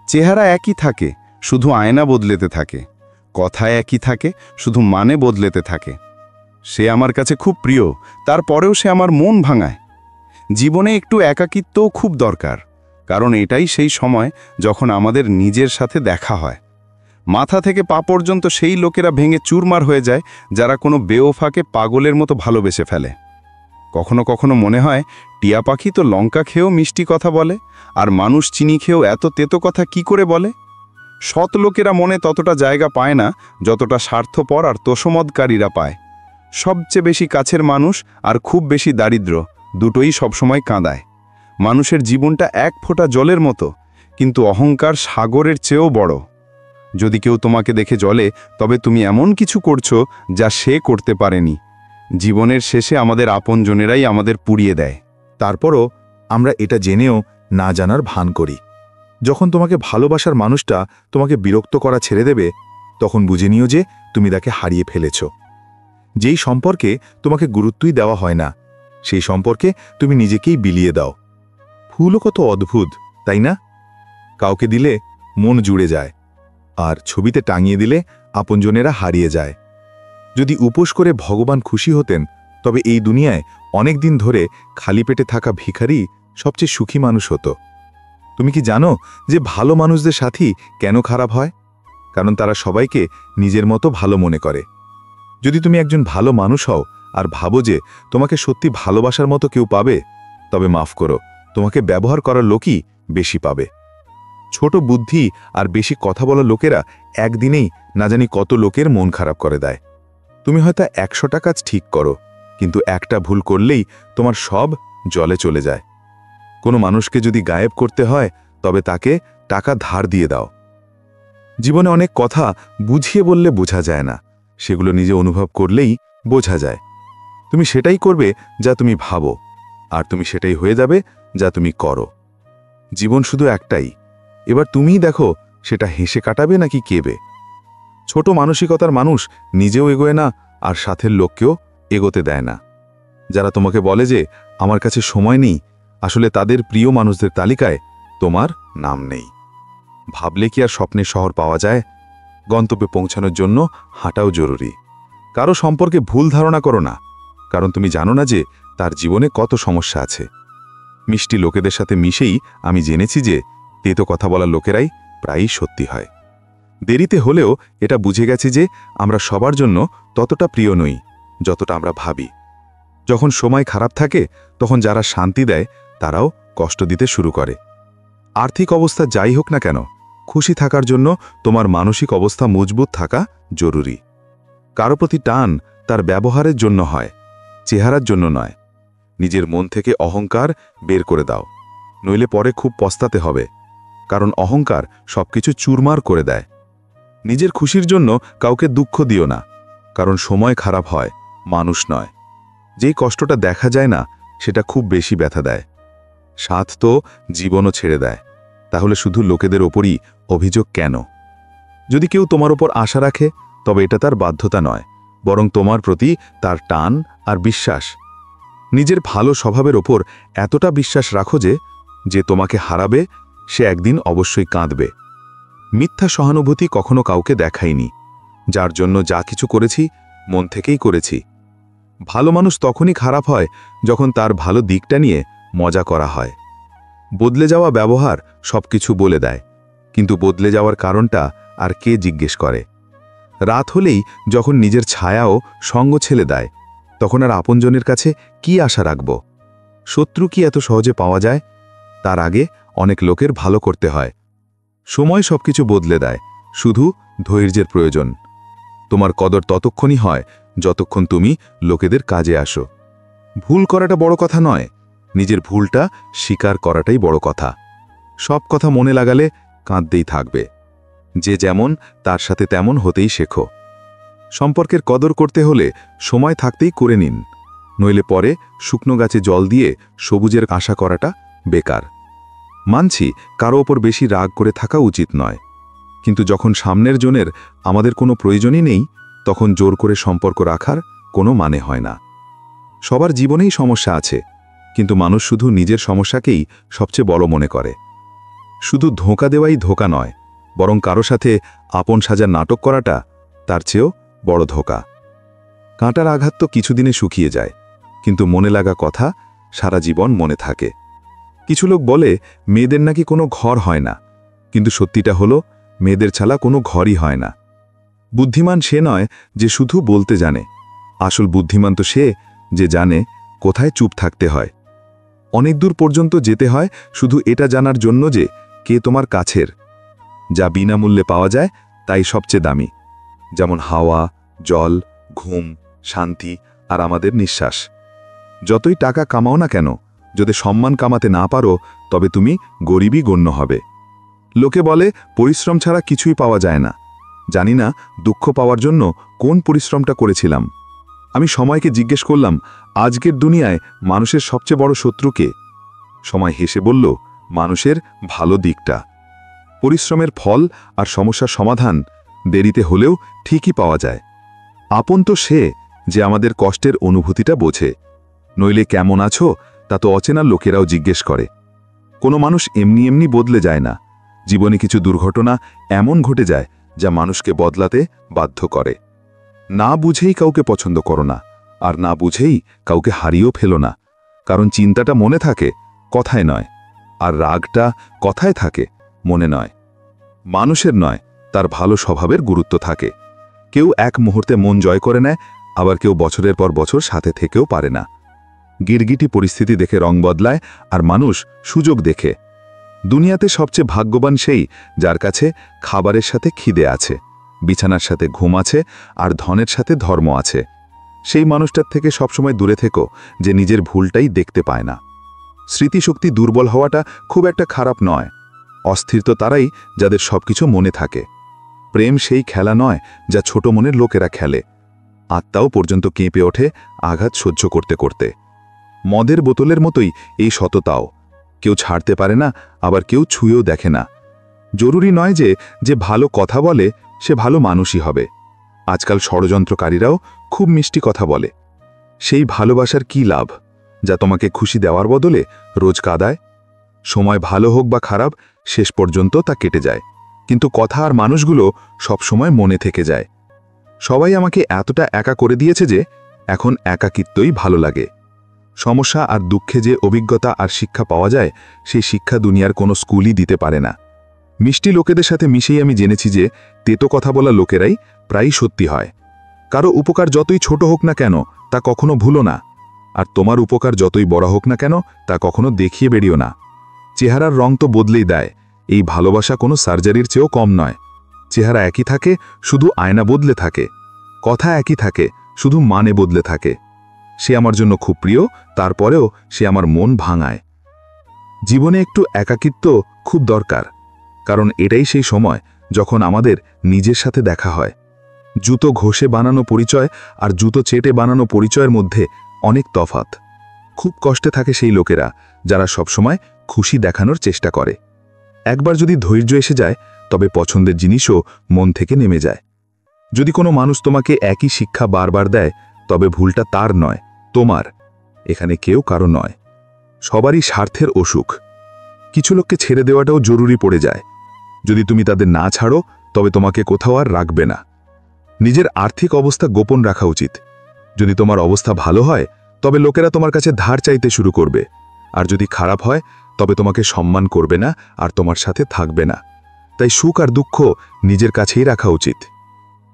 চেহারা একই থাকে, শুধু আয়না বদলেতে থাকে। কথা একই থাকে, শুধু মানে বদলেতে থাকে। সে আমার কাছে খুব প্রিয়, তারপরেও সে আমার মন ভাঙায়। জীবনে একটু একাকিত্বও খুব দরকার, কারণ এটাই সেই সময় যখন আমাদের নিজের সাথে দেখা হয়। মাথা থেকে পা পর্যন্ত সেই লোকেরা ভেঙে চুরমার হয়ে যায় যারা কোনো বেওফাকে পাগলের মতো ভালোবেসে ফেলে। কখনো কখনো মনে হয় টিয়া পাখি তো লঙ্কা খেয়েও মিষ্টি কথা বলে, আর মানুষ চিনি খেয়েও এত তেতো কথা কি করে বলে? সৎ লোকেরা মনে ততটা জায়গা পায় না যতটা স্বার্থপর আর তোষমদকারীরা পায়। সবচেয়ে বেশি কাছের মানুষ আর খুব বেশি দারিদ্র্য দুটোই সবসময় কাঁদায়। মানুষের জীবনটা এক ফোঁটা জলের মতো, কিন্তু অহংকার সাগরের চেয়েও বড়। যদি কেউ তোমাকে দেখে জ্বলে, তবে তুমি এমন কিছু করছো যা সে করতে পারেনি। জীবনের শেষে আমাদের আপনজনেরাই আমাদের পুড়িয়ে দেয়। তারপরও আমরা এটা জেনেও না জানার ভান করি। যখন তোমাকে ভালোবাসার মানুষটা তোমাকে বিরক্ত করা ছেড়ে দেবে, তখন বুঝে নিও যে তুমি তাকে হারিয়ে ফেলেছ। যেই সম্পর্কে তোমাকে গুরুত্বই দেওয়া হয় না, সেই সম্পর্কে তুমি নিজেকেই বিলিয়ে দাও। ফুলও কত অদ্ভুত, তাই না? কাউকে দিলে মন জুড়ে যায়, আর ছবিতে টাঙিয়ে দিলে আপনজনেরা হারিয়ে যায়। যদি উপোস করে ভগবান খুশি হতেন, তবে এই দুনিয়ায় অনেক দিন ধরে খালি পেটে থাকা ভিখারি সবচেয়ে সুখী মানুষ হতো। তুমি কি জানো যে ভালো মানুষদের সাথী কেন খারাপ হয়? কারণ তারা সবাইকে নিজের মতো ভালো মনে করে। যদি তুমি একজন ভালো মানুষ হও আর ভাবো যে তোমাকে সত্যি ভালোবাসার মতো কেউ পাবে, তবে মাফ করো, তোমাকে ব্যবহার করার লোকই বেশি পাবে। ছোট বুদ্ধি আর বেশি কথা বলা লোকেরা একদিনেই না জানি কত লোকের মন খারাপ করে দেয়। তুমি হয়তো 100টা কাজ ঠিক করো, কিন্তু একটা ভুল করলেই তোমার সব জলে চলে যায়। কোনো মানুষকে যদি গায়েব করতে হয়, তবে তাকে টাকা ধার দিয়ে দাও। জীবনে অনেক কথা বুঝিয়ে বললে বোঝা যায় না, সেগুলো নিজে অনুভব করলেই বোঝা যায়। তুমি সেটাই করবে যা তুমি ভাবো, আর তুমি সেটাই হয়ে যাবে যা তুমি করো। জীবন শুধু একটাই, এবার তুমিই দেখো সেটা হেসে কাটাবে নাকি কেঁদে। ছোট মানসিকতার মানুষ নিজেও এগোয় না, আর সাথের লোককেও এগোতে দেয় না। যারা তোমাকে বলে যে আমার কাছে সময় নেই, আসলে তাদের প্রিয় মানুষদের তালিকায় তোমার নাম নেই। ভাবলে কি আর স্বপ্নের শহর পাওয়া যায়? গন্তব্যে পৌঁছানোর জন্য হাঁটাও জরুরি। কারো সম্পর্কে ভুল ধারণা করো না, কারণ তুমি জানো না যে তার জীবনে কত সমস্যা আছে। মিষ্টি লোকেদের সাথে মিশেই আমি জেনেছি যে তেতো কথা বলা লোকেরাই প্রায়ই সত্যি হয়। দেরিতে হলেও এটা বুঝে গেছি যে আমরা সবার জন্য ততটা প্রিয় নই যতটা আমরা ভাবি। যখন সময় খারাপ থাকে, তখন যারা শান্তি দেয় তারাও কষ্ট দিতে শুরু করে। আর্থিক অবস্থা যাই হোক না কেন, খুশি থাকার জন্য তোমার মানসিক অবস্থা মজবুত থাকা জরুরি। কারো প্রতি টান তার ব্যবহারের জন্য হয়, চেহারার জন্য নয়। নিজের মন থেকে অহংকার বের করে দাও, নইলে পরে খুব পস্তাতে হবে, কারণ অহংকার সবকিছু চুরমার করে দেয়। নিজের খুশির জন্য কাউকে দুঃখ দিও না, কারণ সময় খারাপ হয়, মানুষ নয়। যেই কষ্টটা দেখা যায় না, সেটা খুব বেশি ব্যথা দেয়। সাথ তো জীবনও ছেড়ে দেয়, তাহলে শুধু লোকেদের ওপরই অভিযোগ কেন? যদি কেউ তোমার ওপর আশা রাখে, তবে এটা তার বাধ্যতা নয়, বরং তোমার প্রতি তার টান আর বিশ্বাস। নিজের ভালো স্বভাবের ওপর এতটা বিশ্বাস রাখো যে তোমাকে হারাবে সে একদিন অবশ্যই কাঁদবে। মিথ্যা সহানুভূতি কখনো কাউকে দেখাইনি। যার জন্য যা কিছু করেছি, মন থেকেই করেছি। ভালো মানুষ তখনই খারাপ হয় যখন তার ভালো দিকটা নিয়ে মজা করা হয়। বদলে যাওয়া ব্যবহার সবকিছু বলে দেয়, কিন্তু বদলে যাওয়ার কারণটা আর কে জিজ্ঞেস করে? রাত হলেই যখন নিজের ছায়াও সঙ্গ ছেলে দেয়, তখন আর আপনজনের কাছে কি আশা রাখব? শত্রু কি এত সহজে পাওয়া যায়? তার আগে অনেক লোকের ভালো করতে হয়। সময় সবকিছু বদলে দেয়, শুধু ধৈর্যের প্রয়োজন। তোমার কদর ততক্ষণই হয় যতক্ষণ তুমি লোকেদের কাজে আসো। ভুল করাটা বড় কথা নয়, নিজের ভুলটা স্বীকার করাটাই বড় কথা। সব কথা মনে লাগালে কাঁদতেই থাকবে। যে যেমন তার সাথে তেমন হতেই শেখো। সম্পর্কের কদর করতে হলে সময় থাকতেই করে নিন, নইলে পরে শুকনো গাছে জল দিয়ে সবুজের আশা করাটা বেকার। মানছি কারো ওপর বেশি রাগ করে থাকা উচিত নয়, কিন্তু যখন সামনের জনের আমাদের কোনো প্রয়োজনই নেই, তখন জোর করে সম্পর্ক রাখার কোনো মানে হয় না। সবার জীবনেই সমস্যা আছে, কিন্তু মানুষ শুধু নিজের সমস্যাকেই সবচেয়ে বড় মনে করে। শুধু ধোঁকা দেওয়াই ধোঁকা নয়, বরং কারো সাথে আপন সাজার নাটক করাটা তার চেয়েও বড় ধোঁকা। কাঁটার আঘাত তো কিছুদিনে শুকিয়ে যায়, কিন্তু মনে লাগা কথা সারা জীবন মনে থাকে। কিছু লোক বলে মেয়েদের নাকি কোনো ঘর হয় না, কিন্তু সত্যিটা হলো মেয়েদের ছাড়া কোনো ঘরই হয় না। বুদ্ধিমান সে নয় যে শুধু বলতে জানে, আসল বুদ্ধিমান তো সে যে জানে কোথায় চুপ থাকতে হয়। অনেক দূর পর্যন্ত যেতে হয় শুধু এটা জানার জন্য যে কে তোমার কাছের। যা বিনামূল্যে পাওয়া যায় তাই সবচেয়ে দামি, যেমন হাওয়া, জল, ঘুম, শান্তি আর আমাদের নিঃশ্বাস। যতই টাকা কামাও না কেন, যদি সম্মান কামাতে না পারো তবে তুমি গরিবই গণ্য হবে। লোকে বলে পরিশ্রম ছাড়া কিছুই পাওয়া যায় না। জানি না দুঃখ পাওয়ার জন্য কোন পরিশ্রমটা করেছিলাম। আমি সময়কে জিজ্ঞেস করলাম, আজকের দুনিয়ায় মানুষের সবচেয়ে বড় শত্রু কে? সময় হেসে বলল, মানুষের ভালো দিকটা। পরিশ্রমের ফল আর সমস্যার সমাধান দেরিতে হলেও ঠিকই পাওয়া যায়। আপন তো সে যে আমাদের কষ্টের অনুভূতিটা বোঝে, নইলে কেমন আছো তা তো অচেনা লোকেরাও জিজ্ঞেস করে। কোনো মানুষ এমনি এমনি বদলে যায় না। জীবনে কিছু দুর্ঘটনা এমন ঘটে যায় যা মানুষকে বদলাতে বাধ্য করে। না বুঝেই কাউকে পছন্দ করো না, আর না বুঝেই কাউকে হারিয়েও ফেলো না। কারণ চিন্তাটা মনে থাকে, কথায় নয়, আর রাগটা কথায় থাকে, মনে নয়। মানুষের নয়, তার ভালো স্বভাবের গুরুত্ব থাকে। কেউ এক মুহূর্তে মন জয় করে নেয়, আবার কেউ বছরের পর বছর সাথে থেকেও পারে না। গিরগিটি পরিস্থিতি দেখে রং বদলায়, আর মানুষ সুযোগ দেখে। দুনিয়াতে সবচেয়ে ভাগ্যবান সেই যার কাছে খাবারের সাথে খিদে আছে, বিছানার সাথে ঘুম আছে, আর ধনের সাথে ধর্ম আছে। সেই মানুষটার থেকে সবসময় দূরে থেকো যে নিজের ভুলটাই দেখতে পায় না। স্মৃতিশক্তি দুর্বল হওয়াটা খুব একটা খারাপ নয়। অস্থির তো তারাই যাদের সবকিছু মনে থাকে। প্রেম সেই খেলা নয় যা ছোট মনের লোকেরা খেলে। আত্মাও পর্যন্ত কেঁপে ওঠে আঘাত সহ্য করতে করতে। মদের বোতলের মতোই এই সততাও, কেউ ছাড়তে পারে না, আবার কেউ ছুঁয়েও দেখে না। জরুরি নয় যে ভালো কথা বলে সে ভালো মানুষই হবে। আজকাল ষড়যন্ত্রকারীরাও খুব মিষ্টি কথা বলে। সেই ভালোবাসার কি লাভ যা তোমাকে খুশি দেওয়ার বদলে রোজ কাঁদায়? সময় ভালো হোক বা খারাপ, শেষ পর্যন্ত তা কেটে যায়, কিন্তু কথা আর মানুষগুলো সবসময় মনে থেকে যায়। সবাই আমাকে এতটা একা করে দিয়েছে যে এখন একাকিত্বই ভালো লাগে। সমস্যা আর দুঃখে যে অভিজ্ঞতা আর শিক্ষা পাওয়া যায়, সেই শিক্ষা দুনিয়ার কোনো স্কুলই দিতে পারে না। মিষ্টি লোকেদের সাথে মিশেই আমি জেনেছি যে তেতো কথা বলা লোকেরাই প্রায়ই সত্যি হয়। কারো উপকার যতই ছোট হোক না কেন তা কখনো ভুলো না, আর তোমার উপকার যতই বড় হোক না কেন তা কখনো দেখিয়ে বেরিও না। চেহারার রং তো বদলেই দেয়, এই ভালোবাসা কোনো সার্জারির চেয়েও কম নয়। চেহারা একই থাকে, শুধু আয়না বদলে থাকে। কথা একই থাকে, শুধু মানে বদলে থাকে। সে আমার জন্য খুব প্রিয়, তারপরেও সে আমার মন ভাঙায়। জীবনে একটু একাকিত্ব খুব দরকার, কারণ এটাই সেই সময় যখন আমাদের নিজের সাথে দেখা হয়। জুতো ঘষে বানানো পরিচয় আর জুতো চেটে বানানো পরিচয়ের মধ্যে অনেক তফাৎ। খুব কষ্টে থাকে সেই লোকেরা যারা সবসময় খুশি দেখানোর চেষ্টা করে। একবার যদি ধৈর্য এসে যায়, তবে পছন্দের জিনিসও মন থেকে নেমে যায়। যদি কোনো মানুষ তোমাকে একই শিক্ষা বারবার দেয়, তবে ভুলটা তার নয়, তোমার। এখানে কেউ কারো নয়, সবারই স্বার্থের অসুখ। কিছু লোককে ছেড়ে দেওয়াটাও জরুরি পড়ে যায়। যদি তুমি তাদের না ছাড়ো, তবে তোমাকে কোথাও আর রাখবে না। নিজের আর্থিক অবস্থা গোপন রাখা উচিত। যদি তোমার অবস্থা ভালো হয়, তবে লোকেরা তোমার কাছে ধার চাইতে শুরু করবে, আর যদি খারাপ হয় তবে তোমাকে সম্মান করবে না আর তোমার সাথে থাকবে না। তাই সুখ আর দুঃখ নিজের কাছেই রাখা উচিত।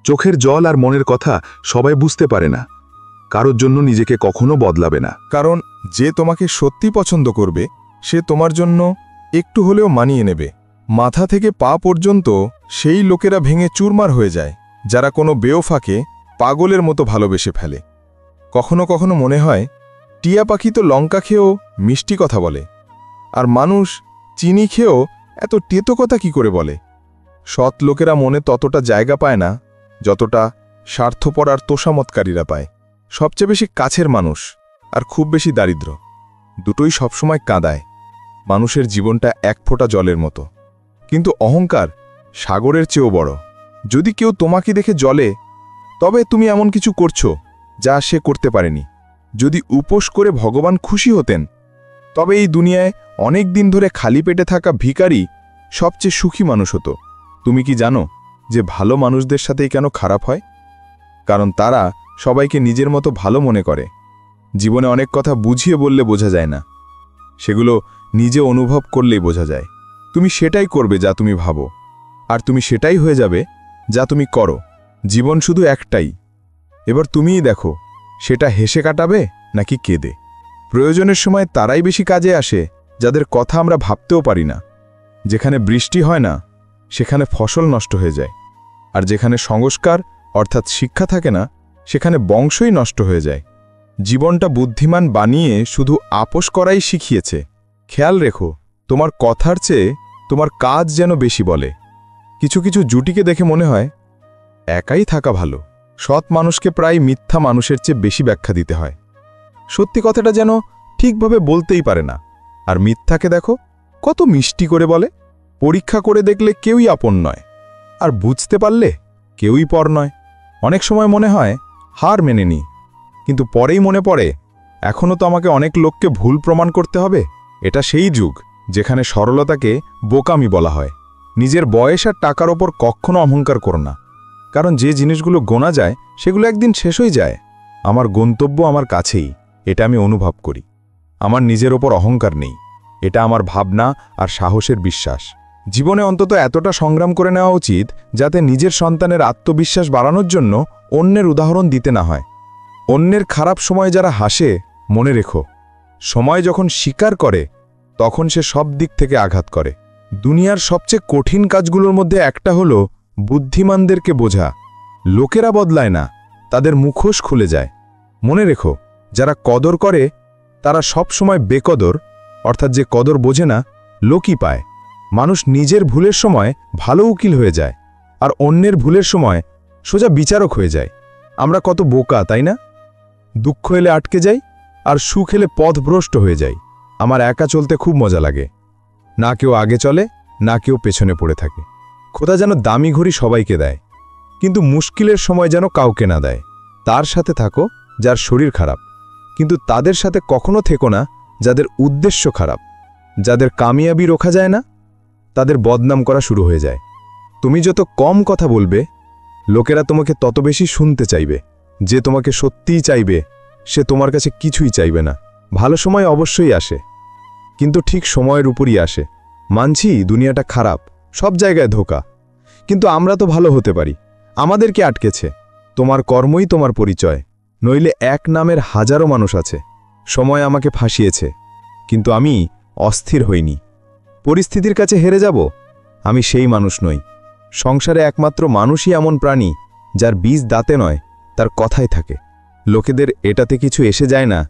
চোখের জল আর মনের কথা সবাই বুঝতে পারে না, কারোর জন্য নিজেকে কখনো বদলাবে না। কারণ যে তোমাকে সত্যি পছন্দ করবে সে তোমার জন্য একটু হলেও মানিয়ে নেবে। মাথা থেকে পা পর্যন্ত সেই লোকেরা ভেঙে চুরমার হয়ে যায় যারা কোনো বেওফাকে পাগলের মতো ভালোবেসে ফেলে। কখনো কখনো মনে হয় টিয়া পাখি তো লঙ্কা খেয়েও মিষ্টি কথা বলে, আর মানুষ চিনি খেয়েও এত তেতো কথা কি করে বলে? সৎ লোকেরা মনে ততটা জায়গা পায় না যতটা স্বার্থপর আর তোষামতকারীরা পায়। সবচেয়ে বেশি কাছের মানুষ আর খুব বেশি দারিদ্র, দুটোই সবসময় কাঁদায়। মানুষের জীবনটা এক ফোঁটা জলের মতো, কিন্তু অহংকার সাগরের চেয়েও বড়। যদি কেউ তোমাকে দেখে জ্বলে, তবে তুমি এমন কিছু করছো যা সে করতে পারেনি। যদি উপোস করে ভগবান খুশি হতেন, তবে এই দুনিয়ায় অনেক দিন ধরে খালি পেটে থাকা ভিখারি সবচেয়ে সুখী মানুষ হতো। তুমি কি জানো যে ভালো মানুষদের সাথেই কেন খারাপ হয়? কারণ তারা সবাইকে নিজের মতো ভালো মনে করে। জীবনে অনেক কথা বুঝিয়ে বললে বোঝা যায় না, সেগুলো নিজে অনুভব করলেই বোঝা যায়। তুমি সেটাই করবে যা তুমি ভাবো, আর তুমি সেটাই হয়ে যাবে যা তুমি করো। জীবন শুধু একটাই, এবার তুমিই দেখো সেটা হেসে কাটাবে নাকি কেঁদে। প্রয়োজনের সময় তারাই বেশি কাজে আসে যাদের কথা আমরা ভাবতেও পারি না। যেখানে বৃষ্টি হয় না সেখানে ফসল নষ্ট হয়ে যায়, আর যেখানে সংস্কার অর্থাৎ শিক্ষা থাকে না সেখানে বংশই নষ্ট হয়ে যায়। জীবনটা বুদ্ধিমান বানিয়ে শুধু আপোষ করাই শিখিয়েছে। খেয়াল রেখো, তোমার কথার চেয়ে তোমার কাজ যেন বেশি বলে। কিছু কিছু জুটিকে দেখে মনে হয় একাই থাকা ভালো। সৎ মানুষকে প্রায় মিথ্যা মানুষের চেয়ে বেশি ব্যাখ্যা দিতে হয়। সত্যি কথাটা যেন ঠিকভাবে বলতেই পারে না, আর মিথ্যাকে দেখো কত মিষ্টি করে বলে। পরীক্ষা করে দেখলে কেউই আপন নয়, আর বুঝতে পারলে কেউই পর নয়। অনেক সময় মনে হয় হার মেনে নিই, কিন্তু পরেই মনে পড়ে এখনও তো আমাকে অনেক লোককে ভুল প্রমাণ করতে হবে। এটা সেই যুগ যেখানে সরলতাকে বোকামি বলা হয়। নিজের বয়স আর টাকার ওপর কখনো অহংকার করো না, কারণ যে জিনিসগুলো গোনা যায় সেগুলো একদিন শেষ হয়ে যায়। আমার গন্তব্য আমার কাছেই, এটা আমি অনুভব করি। আমার নিজের ওপর অহংকার নেই, এটা আমার ভাবনা আর সাহসের বিশ্বাস। জীবনে অন্তত এতটা সংগ্রাম করে নেওয়া উচিত যাতে নিজের সন্তানের আত্মবিশ্বাস বাড়ানোর জন্য অন্যের উদাহরণ দিতে না হয়। অন্যের খারাপ সময় যারা হাসে, মনে রেখো, সময় যখন স্বীকার করে তখন সে সব দিক থেকে আঘাত করে। দুনিয়ার সবচেয়ে কঠিন কাজগুলোর মধ্যে একটা হলো বুদ্ধিমানদেরকে বোঝা। লোকেরা বদলায় না, তাদের মুখোশ খুলে যায়। মনে রেখো, যারা কদর করে তারা সব সময় বেকদর, অর্থাৎ যে কদর বোঝে না লোকই পায়। মানুষ নিজের ভুলের সময় ভালো উকিল হয়ে যায়, আর অন্যের ভুলের সময় সোজা বিচারক হয়ে যায়। আমরা কত বোকা, তাই না? দুঃখ এলে আটকে যাই, আর সুখ এলে পথভ্রষ্ট হয়ে যায়। আমার একা চলতে খুব মজা লাগে, না কেউ আগে চলে না কেউ পেছনে পড়ে থাকে। খোদা যেন দামি ঘড়ি সবাইকে দেয়, কিন্তু মুশকিলের সময় যেন কাউকে না দেয়। তার সাথে থাকো যার শরীর খারাপ, কিন্তু তাদের সাথে কখনো থেকো না যাদের উদ্দেশ্য খারাপ। যাদের কামিয়াবি রোখা যায় না তাদের বদনাম করা শুরু হয়ে যায়। তুমি যত কম কথা বলবে লোকেরা তোমাকে তত বেশি শুনতে চাইবে। যে তোমাকে সত্যিই চাইবে সে তোমার কাছে কিছুই চাইবে না। ভালো সময় অবশ্যই আসে, কিন্তু ঠিক সময়ের উপরই আসে। মানছি দুনিয়াটা খারাপ, সব জায়গায় ধোঁকা, কিন্তু আমরা তো ভালো হতে পারি। আমাদেরকে আটকেছে তোমার কর্মই তোমার পরিচয়, নইলে এক নামের হাজারো মানুষ আছে। সময় আমাকে ফাঁসিয়েছে, কিন্তু আমি অস্থির হইনি। পরিস্থিতির কাছে হেরে যাব, আমি সেই মানুষ নই। সংসারে একমাত্র মানুষই এমন প্রাণী যার বীজ দাঁতে নয়, তার কথায় থাকে। লোকেদের এটাতে কিছু এসে যায় না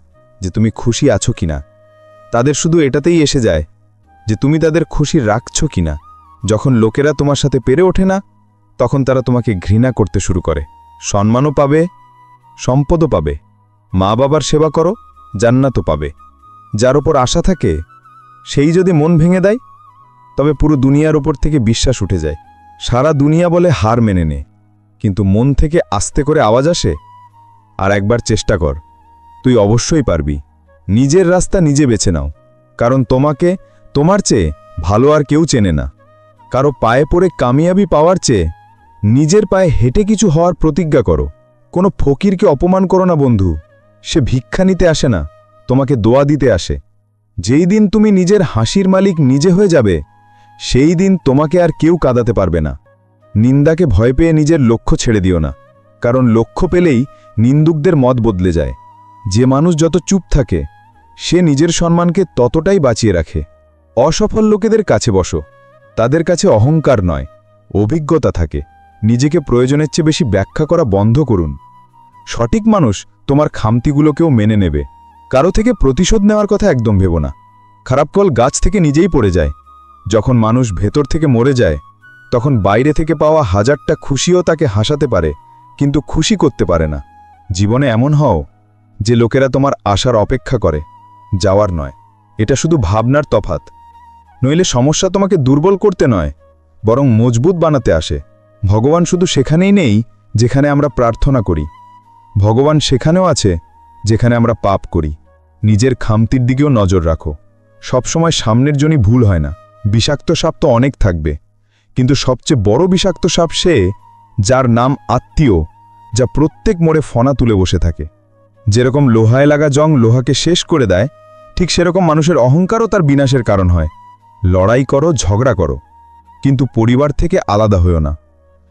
যে তুমি খুশি আছো কিনা, তাদের শুধু এটাতেই এসে যায় যে তুমি তাদের খুশি রাখছো কিনা। যখন লোকেরা তোমার সাথে পেরে ওঠে না, তখন তারা তোমাকে ঘৃণা করতে শুরু করে। সম্মানও পাবে, সম্পদও পাবে। মা বাবার সেবা করো, জান্নাতও পাবে। যার ওপর আশা থাকে সেই যদি মন ভেঙে দেয়, তবে পুরো দুনিয়ার ওপর থেকে বিশ্বাস উঠে যায়। সারা দুনিয়া বলে হার মেনে নে, কিন্তু মন থেকে আস্তে করে আওয়াজ আসে, আর একবার চেষ্টা কর, তুই অবশ্যই পারবি। নিজের রাস্তা নিজে বেছে নাও, কারণ তোমাকে তোমার চেয়ে ভালো আর কেউ চেনে না। কারো পায়ে পড়ে কামিয়াবি পাওয়ার চেয়ে নিজের পায়ে হেঁটে কিছু হওয়ার প্রতিজ্ঞা করো। কোনো ফকিরকে অপমান করো না বন্ধু, সে ভিক্ষা নিতে আসে না, তোমাকে দোয়া দিতে আসে। যেই দিন তুমি নিজের হাসির মালিক নিজে হয়ে যাবে, সেই দিন তোমাকে আর কেউ কাঁদাতে পারবে না। নিন্দাকে ভয় পেয়ে নিজের লক্ষ্য ছেড়ে দিও না, কারণ লক্ষ্য পেলেই নিন্দুকদের মত বদলে যায়। যে মানুষ যত চুপ থাকে সে নিজের সম্মানকে ততটাই বাঁচিয়ে রাখে। অসফল লোকেদের কাছে বসো, তাদের কাছে অহংকার নয়, অভিজ্ঞতা থাকে। নিজেকে প্রয়োজনের চেয়ে বেশি ব্যাখ্যা করা বন্ধ করুন। সঠিক মানুষ তোমার খামতিগুলোকেও মেনে নেবে। কারো থেকে প্রতিশোধ নেওয়ার কথা একদম ভেবো না। খারাপ ফল গাছ থেকে নিজেই পড়ে যায়। যখন মানুষ ভেতর থেকে মরে যায়, তখন বাইরে থেকে পাওয়া হাজারটা খুশিও তাকে হাসাতে পারে, কিন্তু খুশি করতে পারে না। জীবনে এমন হও যে লোকেরা তোমার আসার অপেক্ষা করে, যাওয়ার নয়। এটা শুধু ভাবনার তফাৎ। নইলে সমস্যা তোমাকে দুর্বল করতে নয়, বরং মজবুত বানাতে আসে। ভগবান শুধু সেখানেই নেই যেখানে আমরা প্রার্থনা করি, ভগবান সেখানেও আছে যেখানে আমরা পাপ করি। নিজের খামতির দিকেও নজর রাখো। সবসময় সামনের জনই ভুল হয় না। বিষাক্ত সাপ তো অনেক থাকবে, কিন্তু সবচেয়ে বড় বিষাক্ত সাপ সে যার নাম আত্মীয়, যা প্রত্যেক মোড়ে ফনা তুলে বসে থাকে। যেরকম লোহায় লাগা জং লোহাকে শেষ করে দেয়, ঠিক সেরকম মানুষের অহংকারও তার বিনাশের কারণ হয়। লড়াই করো, ঝগড়া করো, কিন্তু পরিবার থেকে আলাদা হইও না,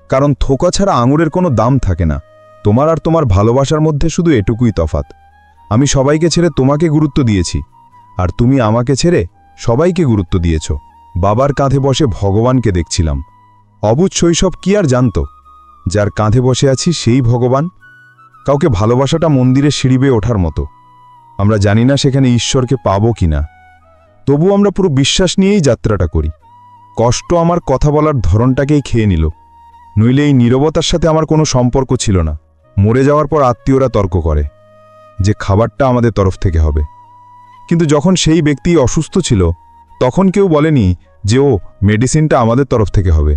কারণ থোকা ছাড়া আঙুরের কোনো দাম থাকে না। তোমার আর তোমার ভালোবাসার মধ্যে শুধু এটুকুই তফাৎ। আমি সবাইকে ছেড়ে তোমাকে গুরুত্ব দিয়েছি, আর তুমি আমাকে ছেড়ে সবাইকে গুরুত্ব দিয়েছ। বাবার কাঁধে বসে ভগবানকে দেখছিলাম। অবুঝ শৈশব কি আর জানত? যার কাঁধে বসে আছি সেই ভগবান। কাউকে ভালোবাসাটা মন্দিরে সিঁড়ি বেয়ে ওঠার মতো। আমরা জানি না সেখানে ঈশ্বরকে পাবো কিনা, তবু আমরা পুরো বিশ্বাস নিয়েই যাত্রাটা করি। কষ্ট আমার কথা বলার ধরনটাকেই খেয়ে নিল, নইলে এই নীরবতার সাথে আমার কোনো সম্পর্ক ছিল না। মরে যাওয়ার পর আত্মীয়রা তর্ক করে যে খাবারটা আমাদের তরফ থেকে হবে, কিন্তু যখন সেই ব্যক্তি অসুস্থ ছিল তখন কেউ বলেনি যে ও মেডিসিনটা আমাদের তরফ থেকে হবে।